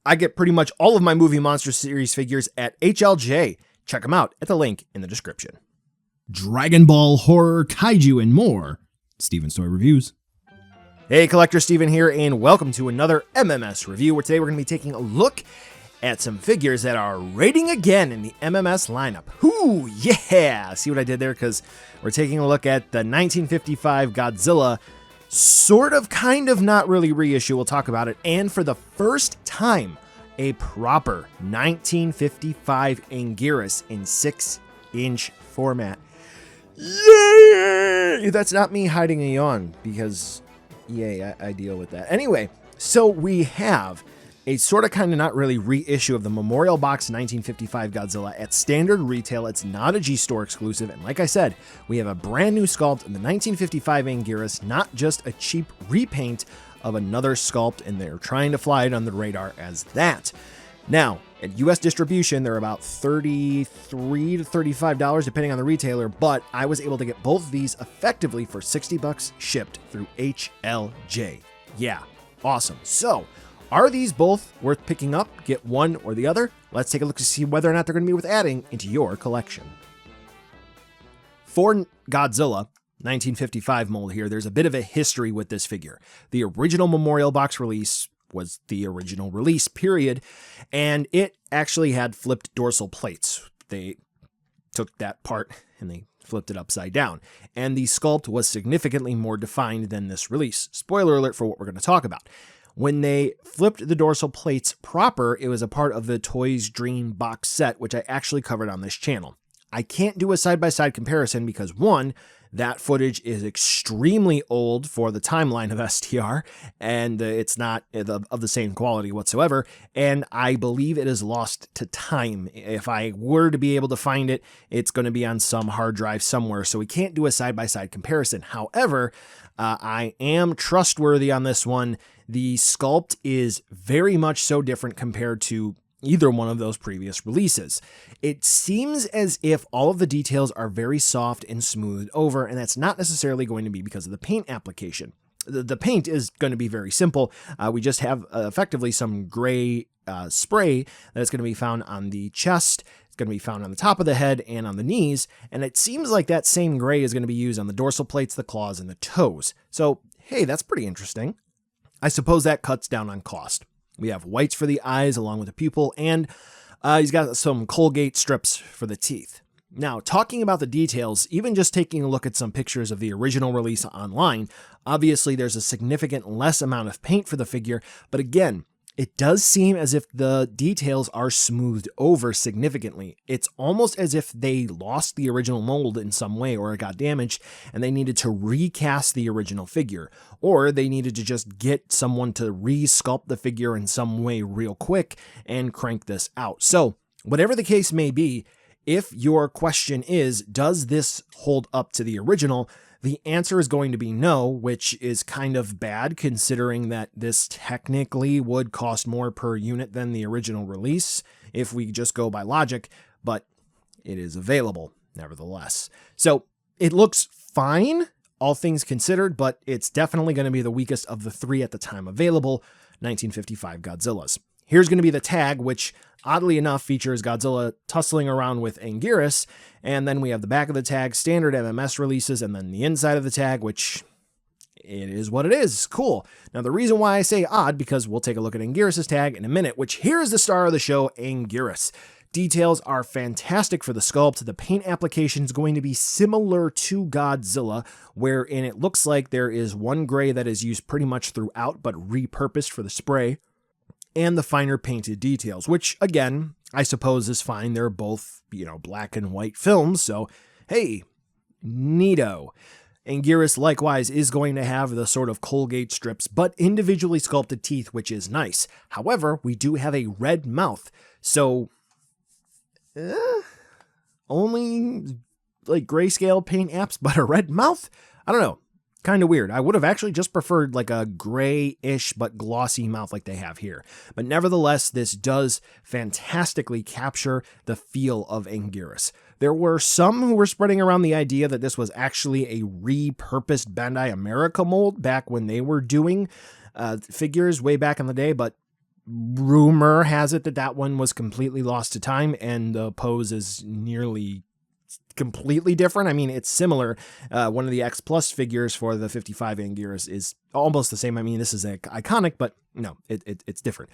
I get pretty much all of my Movie Monster Series figures at HLJ. Check them out at the link in the description. Dragon Ball, horror, kaiju, and more. Steven's Toy Reviews. Hey, Collector Steven here, and welcome to another MMS review, where today we're going to be taking a look at some figures that are raiding again in the MMS lineup. Ooh, yeah! See what I did there? Because we're taking a look at the 1955 Godzilla, sort of, kind of, not really reissue. We'll talk about it. And for the first time, a proper 1955 Anguirus in 6-inch format. Yay! That's not me hiding a yawn, because, yay, I deal with that. Anyway, so we have a sort of kind of not really reissue of the Memorial Box 1955 Godzilla at standard retail. It's not a G-Store exclusive, and like I said, we have a brand new sculpt in the 1955 Anguirus, not just a cheap repaint of another sculpt, and they're trying to fly it under the radar as that. Now, at US distribution, they're about $33 to $35 depending on the retailer, but I was able to get both of these effectively for $60 shipped through HLJ. Yeah, awesome. So, are these both worth picking up? Get one or the other? Let's take a look to see whether or not they're going to be worth adding into your collection. For Godzilla, 1955 mold here, there's a bit of a history with this figure. The original Memorial Box release was the original release, period, and it actually had flipped dorsal plates. They took that part and they flipped it upside down, and the sculpt was significantly more defined than this release. Spoiler alert for what we're going to talk about. When they flipped the dorsal plates proper, it was a part of the Toys Dream box set, which I actually covered on this channel. I can't do a side-by-side comparison because, one, that footage is extremely old for the timeline of STR, and it's not of the same quality whatsoever, and I believe it is lost to time. If I were to be able to find it, it's going to be on some hard drive somewhere, so we can't do a side-by-side comparison. However, I am trustworthy on this one. The sculpt is very much so different compared to either one of those previous releases. It seems as if all of the details are very soft and smoothed over, and that's not necessarily going to be because of the paint application. The paint is going to be very simple. We just have effectively some gray spray that is going to be found on the chest. It's going to be found on the top of the head and on the knees, and it seems like that same gray is going to be used on the dorsal plates, the claws, and the toes. So, hey, that's pretty interesting. I suppose that cuts down on cost. We have whites for the eyes along with the pupil, and he's got some Colgate strips for the teeth. Now, talking about the details, even just taking a look at some pictures of the original release online, obviously there's a significant less amount of paint for the figure, but again, it does seem as if the details are smoothed over significantly. It's almost as if they lost the original mold in some way, or it got damaged and they needed to recast the original figure, or they needed to just get someone to re-sculpt the figure in some way real quick and crank this out. So whatever the case may be, if your question is, does this hold up to the original? The answer is going to be no, which is kind of bad considering that this technically would cost more per unit than the original release if we just go by logic, but it is available nevertheless. So it looks fine, all things considered, but it's definitely going to be the weakest of the three at the time available, 1955 Godzillas. Here's going to be the tag, which oddly enough features Godzilla tussling around with Anguirus, and then we have the back of the tag, standard MMS releases, and then the inside of the tag, which it is what it is. Cool. Now, the reason why I say odd, because we'll take a look at Anguirus' tag in a minute, which here's the star of the show, Anguirus. Details are fantastic for the sculpt. The paint application is going to be similar to Godzilla, wherein it looks like there is one gray that is used pretty much throughout, but repurposed for the spray, and the finer painted details, which, again, I suppose is fine. They're both, black and white films, so, hey, neato. Anguirus, likewise, is going to have the sort of Colgate strips, but individually sculpted teeth, which is nice. However, we do have a red mouth, so, only, grayscale paint apps, but a red mouth? I don't know. Kind of weird. I would have actually just preferred like a grayish but glossy mouth like they have here. But nevertheless, this does fantastically capture the feel of Anguirus. There were some who were spreading around the idea that this was actually a repurposed Bandai America mold back when they were doing figures way back in the day, but rumor has it that that one was completely lost to time, and the pose is nearly completely different. I mean, it's similar. One of the X Plus figures for the 55 Anguirus is almost the same. I mean, this is iconic, but no, it's different.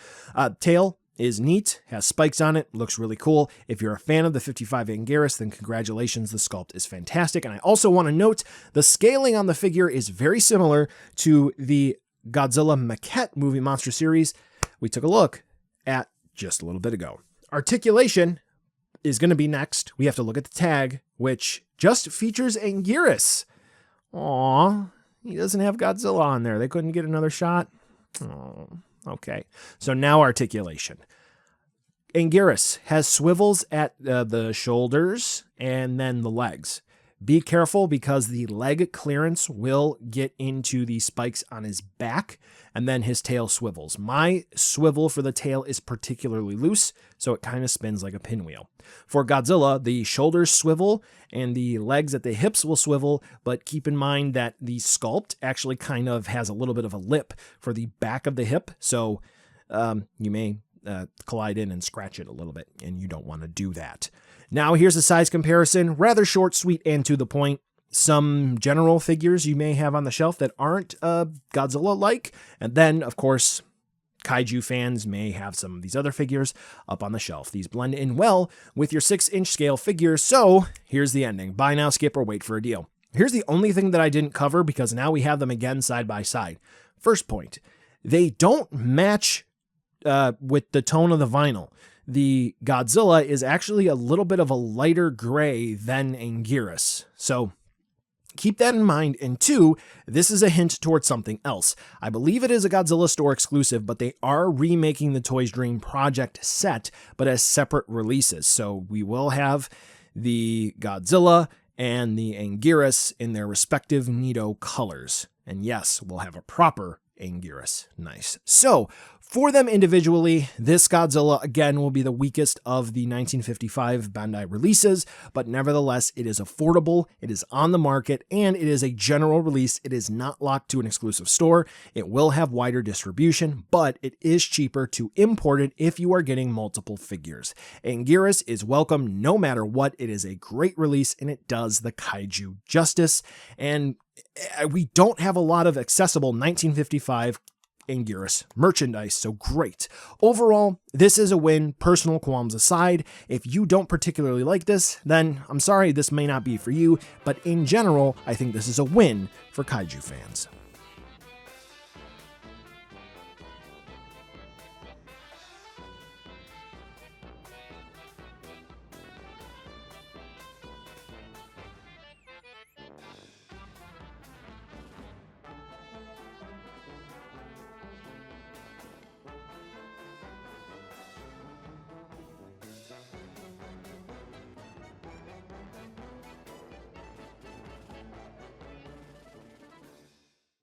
Tail is neat, has spikes on it, looks really cool. If you're a fan of the 55 Anguirus, then congratulations, the sculpt is fantastic. And I also want to note the scaling on the figure is very similar to the Godzilla maquette movie monster series we took a look at just a little bit ago. Articulation is going to be next. We have to look at the tag, which just features Anguirus. Aw, he doesn't have Godzilla on there. They couldn't get another shot. Oh, okay. So now articulation. Anguirus has swivels at the shoulders and then the legs. Be careful because the leg clearance will get into the spikes on his back, and then his tail swivels. My swivel for the tail is particularly loose, so it kind of spins like a pinwheel. For Godzilla, the shoulders swivel and the legs at the hips will swivel, but keep in mind that the sculpt actually kind of has a little bit of a lip for the back of the hip, so you may collide in and scratch it a little bit, and you don't want to do that. Now here's a size comparison, rather short, sweet, and to the point. Some general figures you may have on the shelf that aren't Godzilla-like, and then, of course, kaiju fans may have some of these other figures up on the shelf. These blend in well with your 6-inch scale figures, so here's the ending. Buy now, skip, or wait for a deal. Here's the only thing that I didn't cover because now we have them again side by side. First point, they don't match with the tone of the vinyl. The Godzilla is actually a little bit of a lighter gray than Anguirus. So keep that in mind. And 2, this is a hint towards something else. I believe it is a Godzilla store exclusive, but they are remaking the Toys Dream Project set, but as separate releases. So we will have the Godzilla and the Anguirus in their respective Nido colors. And yes, we'll have a proper Anguirus. Nice. So for them individually, this Godzilla again will be the weakest of the 1955 Bandai releases, but nevertheless, it is affordable, it is on the market, and it is a general release. It is not locked to an exclusive store. It will have wider distribution, but it is cheaper to import it if you are getting multiple figures. Anguirus is welcome no matter what. It is a great release, and it does the kaiju justice, and we don't have a lot of accessible 1955 Anguirus merchandise, so great. Overall, this is a win, personal qualms aside. If you don't particularly like this, then I'm sorry, this may not be for you, but in general, I think this is a win for kaiju fans.